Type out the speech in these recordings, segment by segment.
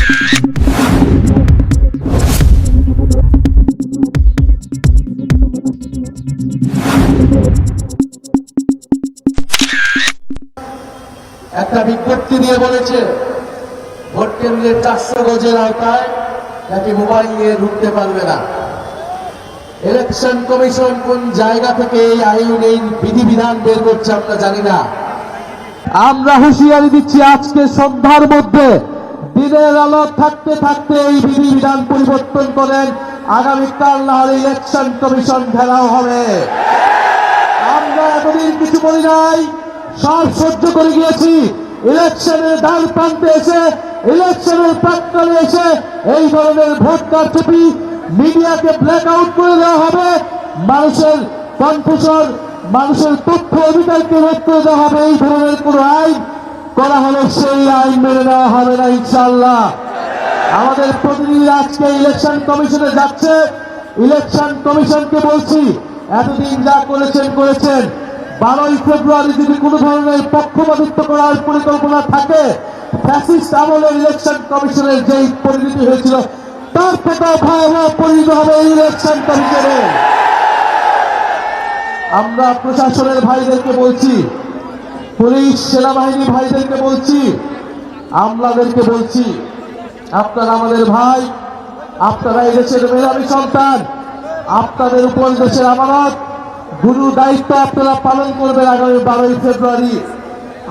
একটা বিজ্ঞপ্তি দিয়ে বলেছে ভোট কেন্দ্রের 400 গজের আওতায় নাকি মোবাইল নিয়ে ঢুকতে পারবে না। ইলেকশন কমিশন কোন জায়গা থেকে এই আইন এই বিধিবিধান বের করছে আমরা জানি না। আমরা হুঁশিয়ারি দিচ্ছি আজকে সন্ধ্যার মধ্যে দিনের আলো থাকতে থাকতে এই বিধিবিধান পরিবর্তন করেন, আগামীকাল না হলে ইলেকশন কমিশন ঘেরাও হবে। আমরা এতদিন কিছু বলি নাই, সব সহ্য করে গিয়েছি। ইলেকশনের দ্বার প্রান্তে এসে ইলেকশনের প্রাক্কালে এসে এই ধরনের ভোট কারচুপি মিডিয়াকে ব্ল্যাক আউট করে দেওয়া হবে, মানুষের কনফিউশন মানুষের তথ্য অধিকারকে রোধ করে দেওয়া হবে। এই ধরনের কোন আইন করা হলে সেই আইন মেনে নেওয়া হবে না ইনশাআল্লাহ। আমাদের প্রতিনিধি আজকে ইলেকশন কমিশনে যাচ্ছে। ইলেকশন কমিশনকে বলছি এতদিন যা করেছেন 12ই ফেব্রুয়ারি যদি কোনো ধরনের পক্ষপাতিত্ব করার পরিকল্পনা থাকে, ফ্যাসিস্ট আমলের ইলেকশন কমিশনের যেই পরিণতি হয়েছিল তার থেকে ভয়াবহ পরিণত হবে এই ইলেকশন কমিশনে। আমরা প্রশাসনের ভাইদেরকে বলছি, পুলিশ সেনাবাহিনী ভাইদেরকে বলছি, আমলাদেরকে বলছি, আপনারা আমাদের ভাই, আপনারা এই দেশের মেধাবী সন্তান, আপনাদের উপর দেশের আমানত গুরু দায়িত্ব আপনারা পালন করবেন। আগামী 12ই ফেব্রুয়ারি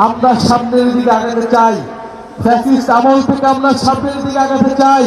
আমরা সামনের দিকে আগাতে চাই, ফ্যাসিস্ট আমল থেকে আমরা সামনের দিকে আগাতে চাই।